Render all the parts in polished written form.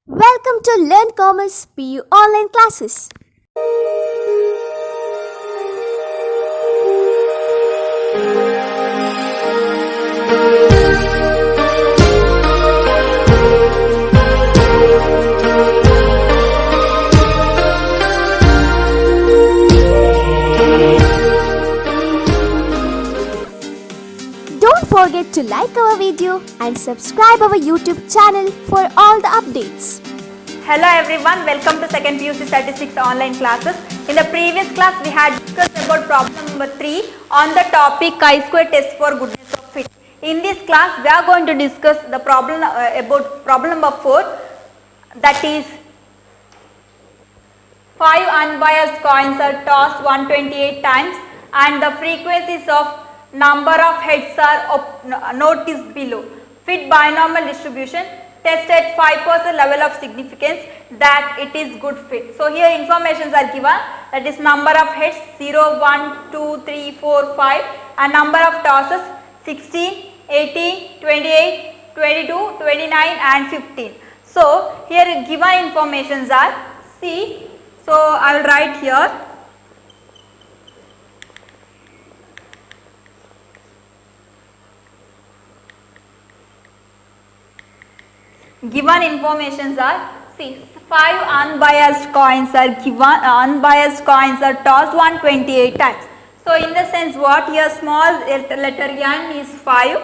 Welcome to Learn Commerce PU online classes. Don't forget to like our video and subscribe our YouTube channel for all the updates. Hello everyone, welcome to second PUC Statistics online classes. In the previous class we had discussed about problem number 3 on the topic chi-square test for goodness of fit. In this class we are going to discuss the problem about problem number 4, that is 5 unbiased coins are tossed 128 times and the frequencies of number of heads are noticed below. Fit binomial distribution, test at 5% level of significance that it is good fit. So here informations are given, that is number of heads 0, 1, 2, 3, 4, 5 and number of tosses 16, 18, 28, 22, 29 and 15. So here given informations are, see, so I will write here. Given informations are, see, 5 unbiased coins are given, unbiased coins are tossed 128 times. So in the sense what, here small letter n is 5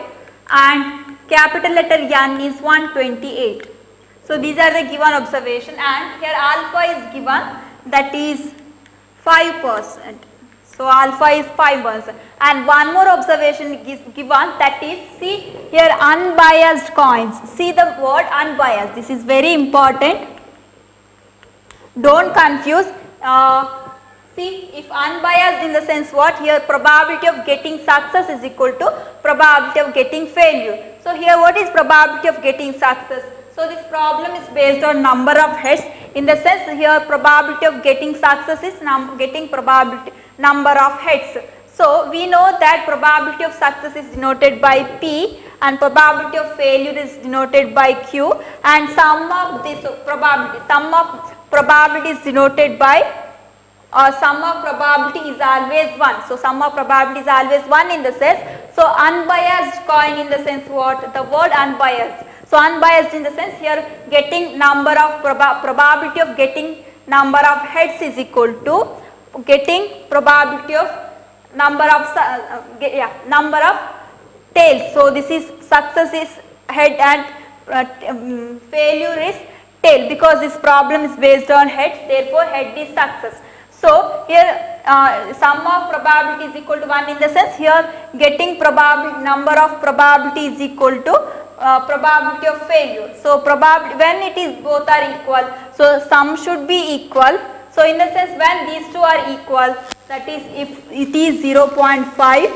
and capital letter N is 128. So these are the given observation and here alpha is given, that is 5%. So alpha is 5% and one more observation is given, that is, see here unbiased coins. See the word unbiased, this is very important. Don't confuse. See, if unbiased in the sense what, here probability of getting success is equal to probability of getting failure. So here what is probability of getting success? So this problem is based on number of heads. In the sense here probability of getting success is getting probability number of heads. So we know that probability of success is denoted by P and probability of failure is denoted by Q and sum of this probability, sum of probability is denoted by sum of probability is always 1. So sum of probability is always 1 in the sense. So unbiased coin in the sense what, the word unbiased. So unbiased in the sense here getting number of probability of getting number of heads is equal to getting probability of number of number of tails. So this is success is head and failure is tail, because this problem is based on head, therefore head is success. So here sum of probability is equal to 1 in the sense here getting probability number of probability is equal to probability of failure. So probability when it is both are equal, so sum should be equal. So in the sense when these two are equal, that is if it is 0.5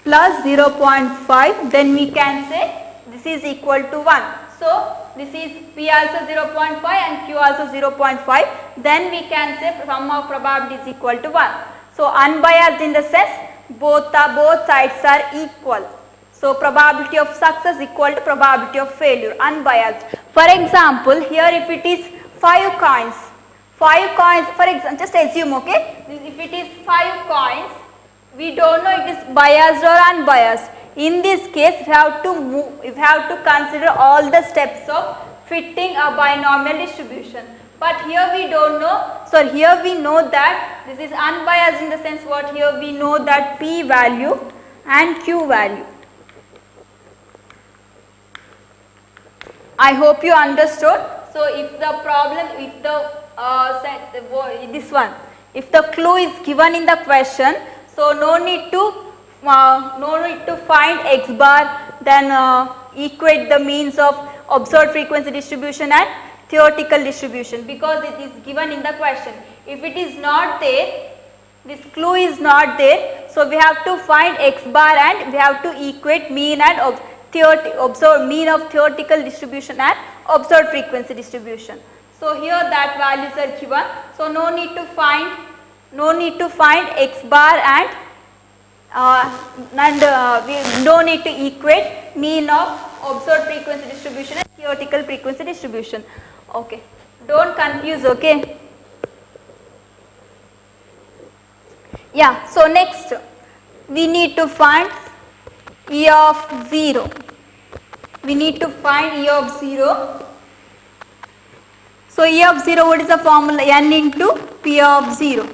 plus 0.5, then we can say this is equal to 1. So this is P also 0.5 and Q also 0.5, then we can say sum of probability is equal to 1. So unbiased in the sense both sides are equal. So probability of success equal to probability of failure, unbiased. For example, here if it is 5 coins, for example, just assume, okay, if it is 5 coins, we don't know it is biased or unbiased. In this case, we have to consider all the steps of fitting a binomial distribution. But here we don't know, so here we know that this is unbiased in the sense what, here we know that P value and Q value. I hope you understood. So if the problem, if the this one, if the clue is given in the question, so no need to find x bar, then equate the means of observed frequency distribution and theoretical distribution, because it is given in the question. If it is not there, this clue is not there, so we have to find x bar and we have to equate mean and observed mean of theoretical distribution and observed frequency distribution. So here that values are given, so no need to find x bar and we don't need to equate mean of observed frequency distribution and theoretical frequency distribution. Okay, don't confuse, okay. Yeah, so next we need to find E of 0. We need to find E of 0. So E of 0, what is the formula? N into P of 0.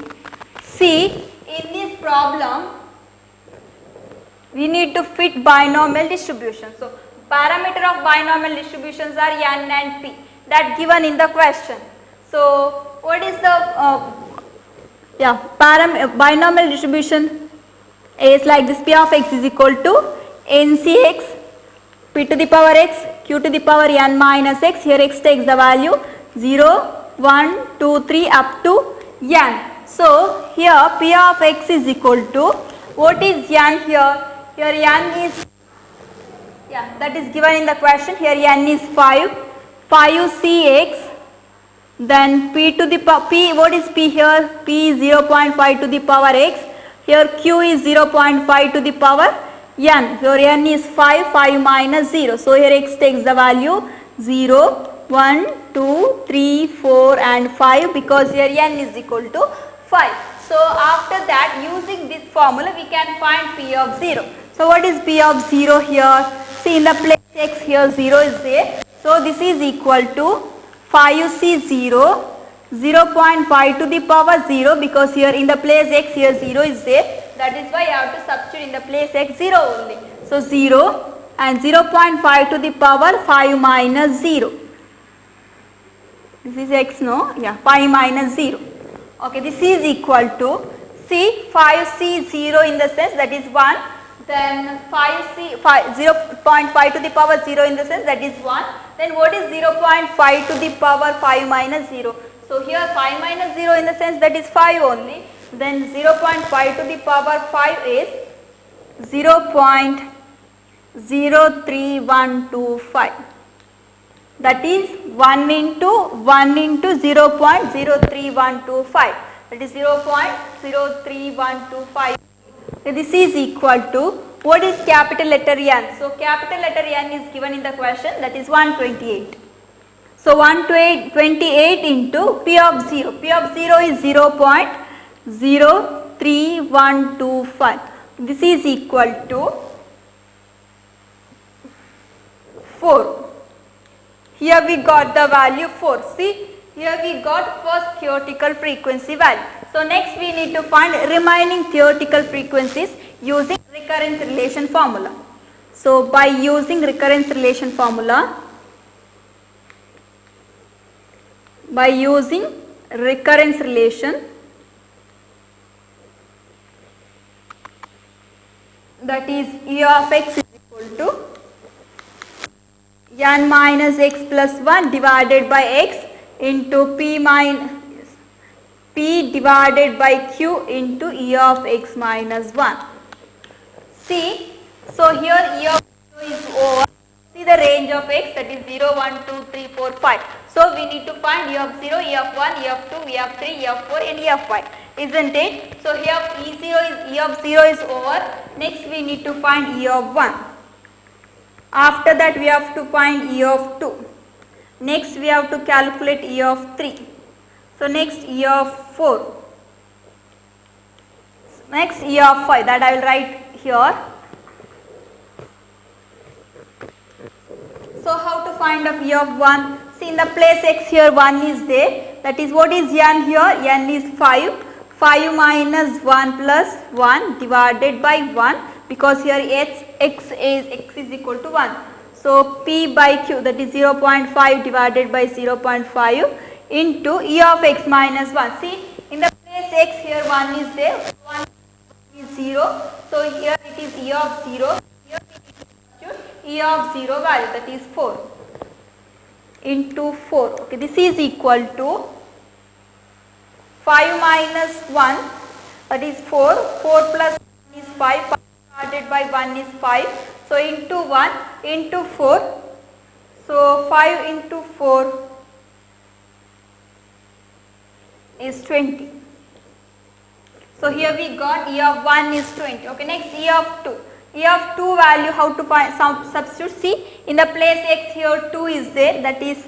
See, in this problem, we need to fit binomial distribution. So parameter of binomial distributions are N and P, that given in the question. So what is the binomial distribution is like this: P of x is equal to NCX P to the power x Q to the power n minus x. Here x takes the value 0, 1, 2, 3 up to n. So here P of x is equal to, what is n here? Here n is, that is given in the question. Here n is 5 cx. Then P to the power, P, what is P here? P is 0.5 to the power x. Here Q is 0.5 to the power n. Here n is 5 minus 0. So here x takes the value 0, 1, 2, 3, 4 and 5, because here n is equal to 5. So after that, using this formula, we can find P of 0. So what is P of 0 here? See, in the place x, here 0 is there. So this is equal to 5C0, 0.5 to the power 0, because here in the place x, here 0 is there. That is why I have to substitute in the place x 0 only. So 0 and 0.5 to the power 5 minus 0. This is x, no? Yeah, 5 minus 0. Okay, this is equal to, see, 5C0 in the sense that is 1. Then 0.5 to the power 0 in the sense that is 1. Then what is 0.5 to the power 5 minus 0? So here 5 minus 0 in the sense that is 5 only. Then 0.5 to the power 5 is 0.03125. That is 1 into 0.03125. That is 0.03125. This is equal to, what is capital letter N? So capital letter N is given in the question, that is 128. So 128 into P of 0. P of 0 is 0.03125. This is equal to 4. Here we got the value 4. See, here we got first theoretical frequency value. So next we need to find remaining theoretical frequencies using recurrence relation formula. So by using recurrence relation formula, that is E of x is equal to n minus x plus 1 divided by x into P divided by Q into E of x minus 1. See, so here E of 0 is over. See the range of x, that is 0, 1, 2, 3, 4, 5. So we need to find E of 0, E of 1, E of 2, E of 3, E of 4 and E of 5. Isn't it? So here E of 0 is over. Next we need to find E of 1. After that we have to find E of 2. Next we have to calculate E of 3. So next E of 4. Next E of 5, that I will write here. So how to find of E of 1? See, in the place x, here 1 is there. That is, what is n here? N is 5. 5 minus 1 plus 1 divided by 1, because here x is equal to 1. So P by Q, that is 0.5 divided by 0.5 into E of x minus 1. See, in the place x, here 1 is there. 1 is 0. So here it is E of 0. Here we need to substitute E of 0 value, that is 4 into 4. Okay, this is equal to 5 minus 1, that is 4. 4 plus 1 is 5. 5 divided by 1 is 5. So into 1 into 4. So 5 into 4 is 20. So here we got E of 1 is 20. Okay, next E of 2. E of 2 value, how to find, substitute. See, in the place x, here 2 is there, that is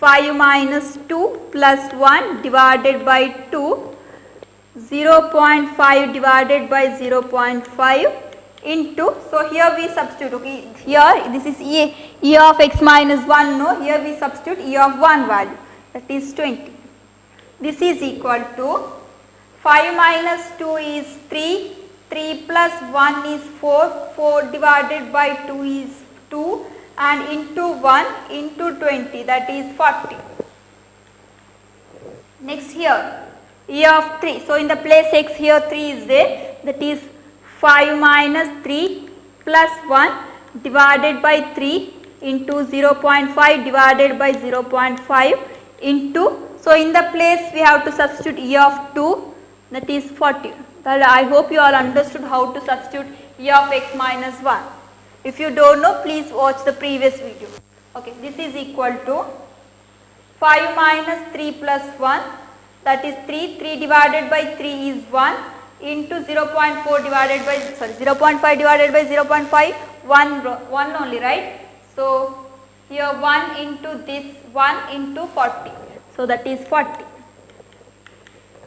5 minus 2 plus 1 divided by 2, 0.5 divided by 0.5 into, so here we substitute, okay, here this is e of x minus 1, no, here we substitute e of 1 value, that is 20. This is equal to 5 minus 2 is 3, 3 plus 1 is 4, 4 divided by 2 is 2 and into 1 into 20, that is 40. Next here e of 3, so in the place x here 3 is there, that is 5 minus 3 plus 1 divided by 3 into 0.5 divided by 0.5 into, so in the place we have to substitute e of 2, that is 40. That I hope you all understood how to substitute e of x minus 1. If you don't know, please watch the previous video. Okay, this is equal to 5 minus 3 plus 1, that is 3, 3 divided by 3 is 1 into 0.4 divided by, 0.5 divided by 0.5, 1 only, right? So here 1 into this 1 into 40, so that is 40.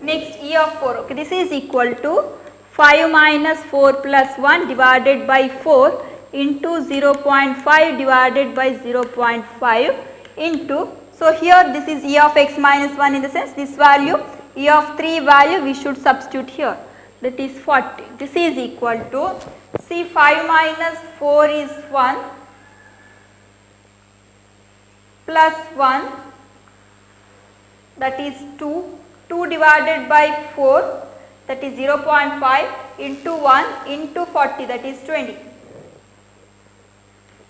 Next e of 4, okay, this is equal to 5 minus 4 plus 1 divided by 4 into 0.5 divided by 0.5 into, so here this is e of x minus 1, in the sense this value e of 3 value we should substitute here, that is 40. This is equal to, see 5 minus 4 is 1 plus 1, that is 2, 2 divided by 4, that is 0.5 into 1 into 40, that is 20.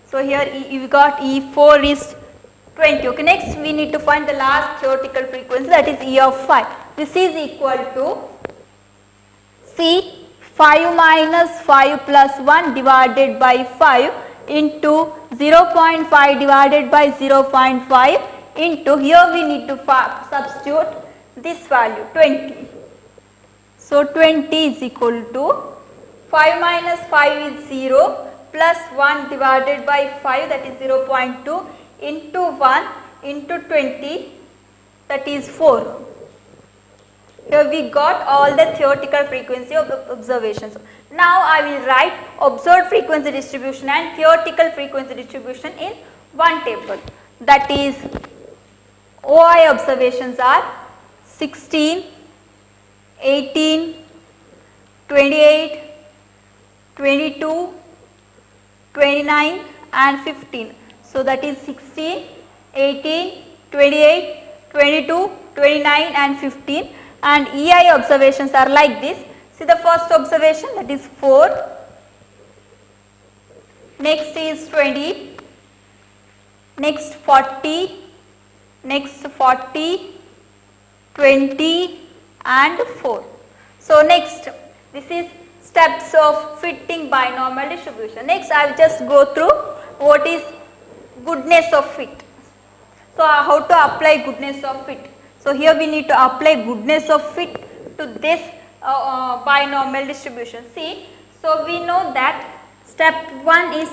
So here we got E4 is 20. Okay, next we need to find the last theoretical frequency, that is E of 5. This is equal to, see 5 minus 5 plus 1 divided by 5 into 0.5 divided by 0.5 into, here we need to substitute this value 20. So 20 is equal to 5 minus 5 is 0 plus 1 divided by 5, that is 0.2 into 1 into 20, that is 4. Here we got all the theoretical frequency of the observations. Now I will write observed frequency distribution and theoretical frequency distribution in one table. That is, OI observations are 16, 18, 28, 22, 29 and 15. So that is 16, 18, 28, 22, 29 and 15, and EI observations are like this. See the first observation, that is 4, next is 20, next 40, next 40, 20 and 4. So next, this is steps of fitting binomial distribution. Next I will just go through what is goodness of fit. So how to apply goodness of fit. So here we need to apply goodness of fit to this binomial distribution. See, so we know that step 1 is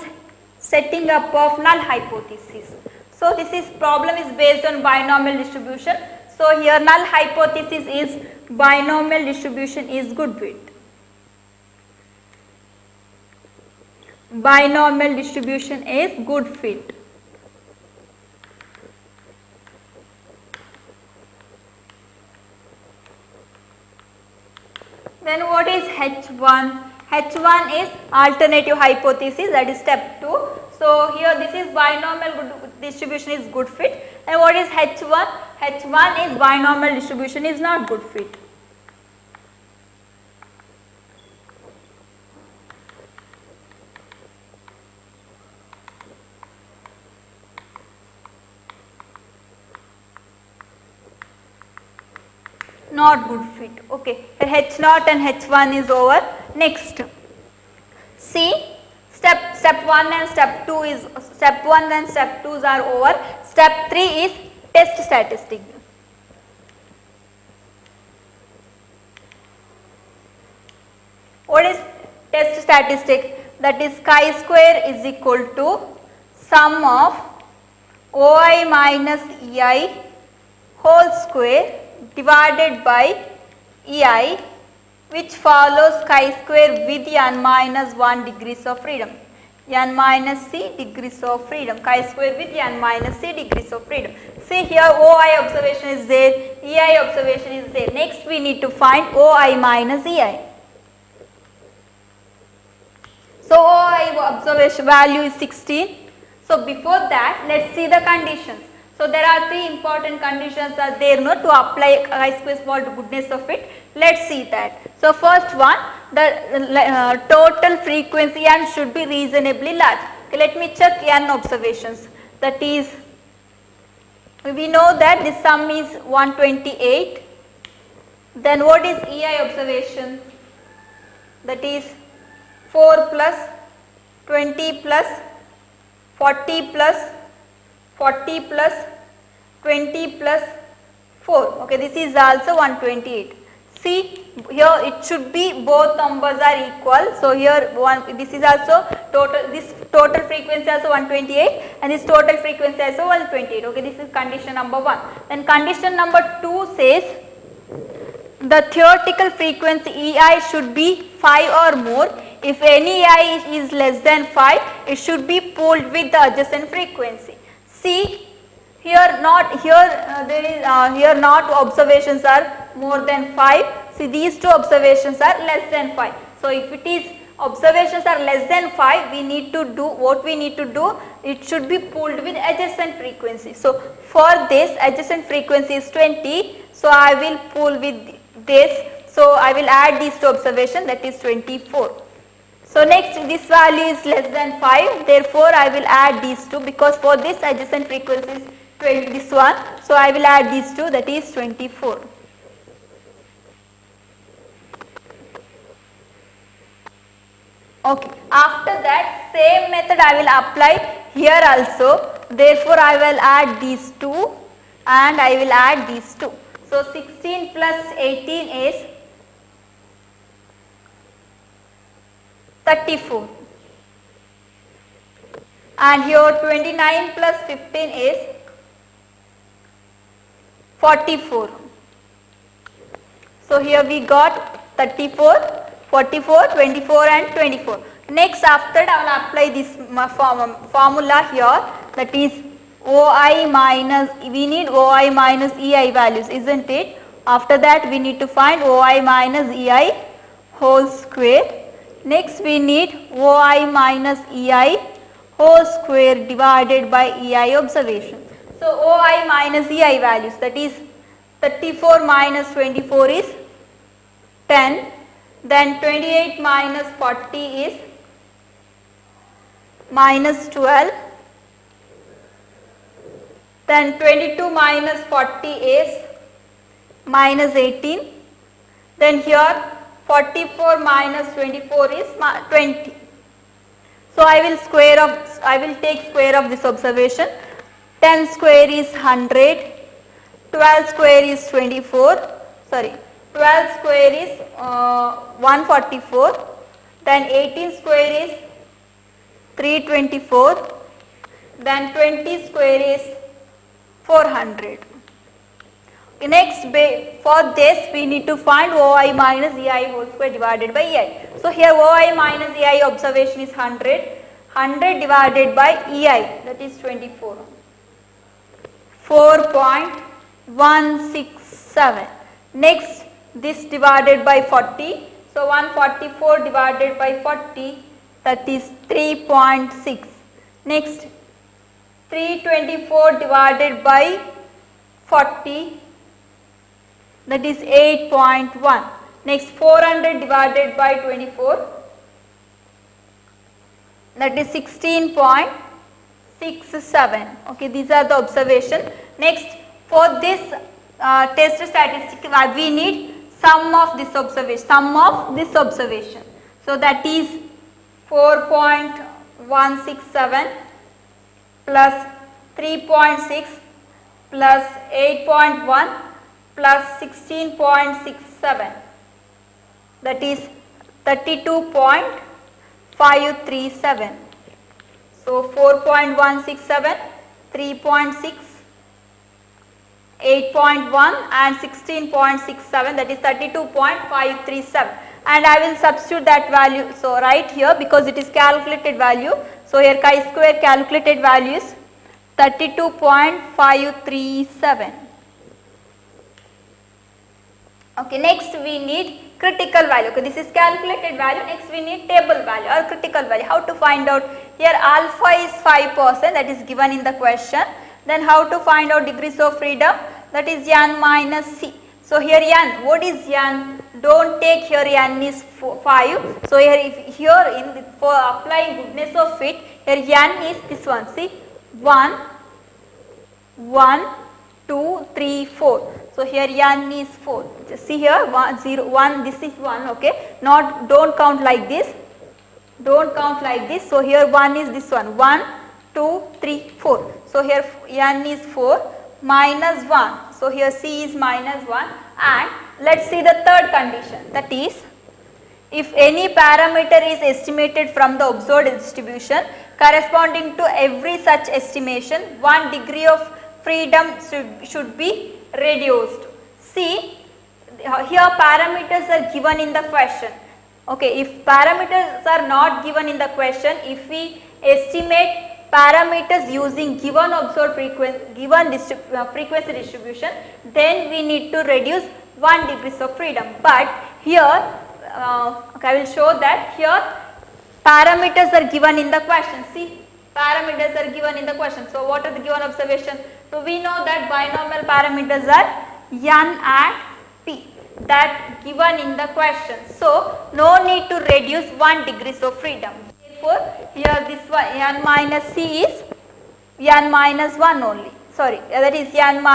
setting up of null hypothesis. So this is problem is based on binomial distribution. So here null hypothesis is binomial distribution is good fit. Binomial distribution is good fit. Then what is H1? H1 is alternative hypothesis, that is step 2. So here this is binomial distribution is good fit. And what is H1? H1 is binomial distribution is not good fit. Not good fit. Okay, H0 and H1 is over. Next, see step 1 and step 2 is step 1 and step 2s are over. Step 3 is test statistic. What is test statistic? That is chi square is equal to sum of OI minus EI whole square divided by EI, which follows chi-square with n minus 1 degrees of freedom. N minus c degrees of freedom, chi-square with n minus c degrees of freedom. See here, OI observation is there, EI observation is there. Next we need to find OI minus EI. So OI observation value is 16. So before that, let's see the conditions. So there are three important conditions are there to apply chi-square for goodness of it. Let's see that. So first one, the total frequency n should be reasonably large. Okay, let me check n observations. That is, we know that this sum is 128. Then what is EI observation? That is 4 plus 20 plus 40 plus 40 plus 20 plus 4. Okay, this is also 128. See here, it should be both numbers are equal. So here this is also total, this total frequency also 128 and this total frequency also 128. Okay, this is condition number 1. Then condition number 2 says the theoretical frequency EI should be 5 or more. If any EI is less than 5, it should be pooled with the adjacent frequency. See here, not here here not observations are more than 5. See, these two observations are less than 5. So if it is observations are less than 5, we need to do what we need to do, it should be pooled with adjacent frequency. So for this adjacent frequency is 20, so I will pool with this, so I will add these two observations, that is 24. So next, this value is less than 5, therefore I will add these two, because for this adjacent frequency is 20, this one, so I will add these two, that is 24. Okay, after that same method I will apply here also, therefore I will add these two and I will add these two. So 16 plus 18 is 34 and here 29 plus 15 is 44. So here we got 34, 44, 24 and 24. Next, after that I will apply this formula here, that is OI minus, we need OI minus EI values, isn't it? After that we need to find OI minus EI whole square. Next we need OI minus EI whole square divided by EI observation. So OI minus EI values, that is 34 minus 24 is 10, then 28 minus 40 is minus 12, then 22 minus 40 is minus 18, then here 44 minus 24 is 20. So I will take square of this observation. 10 square is 100, 12 square is 24, sorry, 12 square is 144, then 18 square is 324, then 20 square is 400. Next, for this we need to find OI minus EI whole square divided by EI. So here OI minus EI observation is 100, 100 divided by EI, that is 24, 4.167. Next, this divided by 40, so 144 divided by 40, that is 3.6. Next, 324 divided by 40, that is 8.1. Next, 400 divided by 24, that is 16.67. Okay, these are the observation. Next, for this test statistic, we need sum of this observation. So that is 4.167 plus 3.6 plus 8.1 plus 16.67, that is 32.537. So 4.167 3.6, 8.1 and 16.67, that is 32.537, and I will substitute that value. So right here, because it is calculated value, so here chi-square calculated value is 32.537. Okay, next we need critical value. Okay, this is calculated value. Next we need table value or critical value. How to find out? Here alpha is 5%, that is given in the question. Then how to find out degrees of freedom? That is n minus c. So here n, what is n? Don't take here n is 5. So here for applying goodness of fit, here n is this one. See, 1, 2, 3, 4. So here n is 4. Just see here 1, 0, 1. This is 1. Okay. Don't count like this. Don't count like this. So here 1 is this one. 1, 2, 3, 4. So here n is 4 minus 1. So here c is minus 1. And let's see the third condition. That is, if any parameter is estimated from the observed distribution corresponding to every such estimation, 1 degree of freedom should be reduced. See, here parameters are given in the question. Okay, if parameters are not given in the question, if we estimate parameters using given observed frequency distribution, then we need to reduce 1 degrees of freedom. But here, okay, I will show that here parameters are given in the question. See, parameters are given in the question. So what are the given observation? So we know that binomial parameters are n and p, that given in the question. So no need to reduce 1 degrees of freedom. Therefore here this one n minus c is n minus 1 only. Sorry, that is n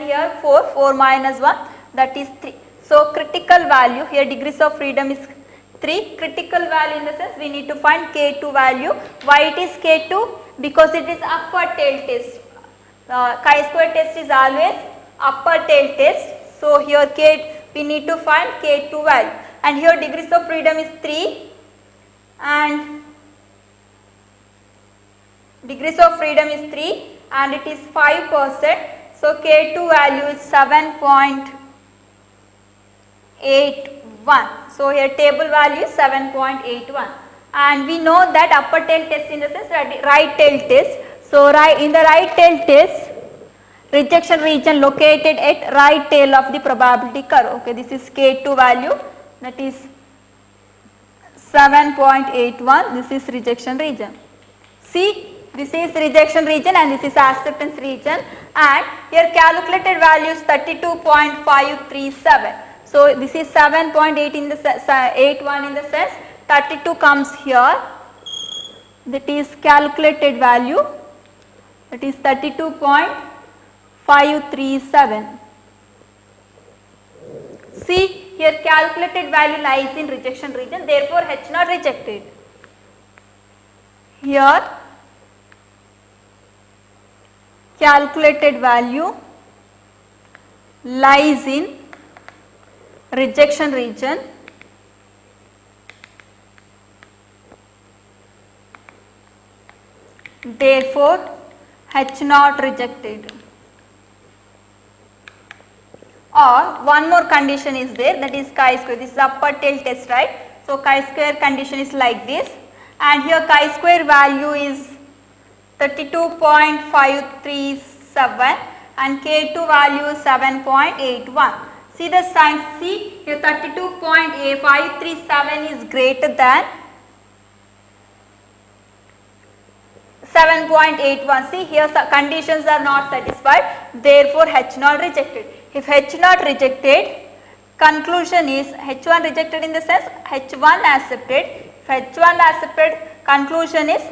here 4 minus 1, that is 3. So critical value here, degrees of freedom is 3. Critical value in the sense we need to find K2 value. Why it is K2? Because it is upper tail test. Chi-square test is always upper tail test. So here we need to find K2 value. And here degrees of freedom is 3 and degrees of freedom is 3 and it is 5%. So K2 value is 7.81. So here table value is 7.81. And we know that upper tail test in the sense right tail test. So in the right tail test, rejection region located at right tail of the probability curve. Okay, this is K2 value, that is 7.81. This is rejection region. See, this is rejection region and this is acceptance region, and here calculated value is 32.537. So this is 7.8 in the 81 in the sense 32 comes here, that is calculated value, that is 32.537. See, here calculated value lies in rejection region, therefore H not rejected. Here calculated value lies in rejection region, therefore H not rejected. Or one more condition is there, that is chi-square. This is upper tail test, right? So chi-square condition is like this, and here chi-square value is 32.537 and K2 value is 7.81. See the sign, see here 32.537 is greater than 7.81. See here conditions are not satisfied, therefore H not rejected. If H not rejected, conclusion is H1 rejected in the sense H1 accepted. If H1 accepted, conclusion is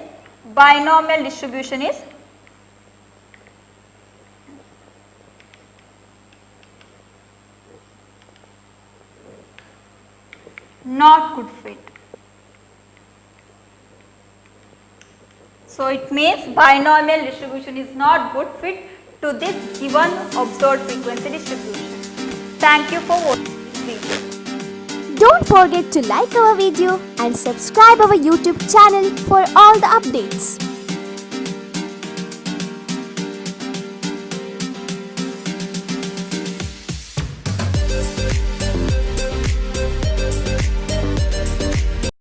binomial distribution is not good fit. So it means binomial distribution is not good fit to this given observed frequency distribution. Thank you for watching this video. Don't forget to like our video and subscribe our YouTube channel for all the updates.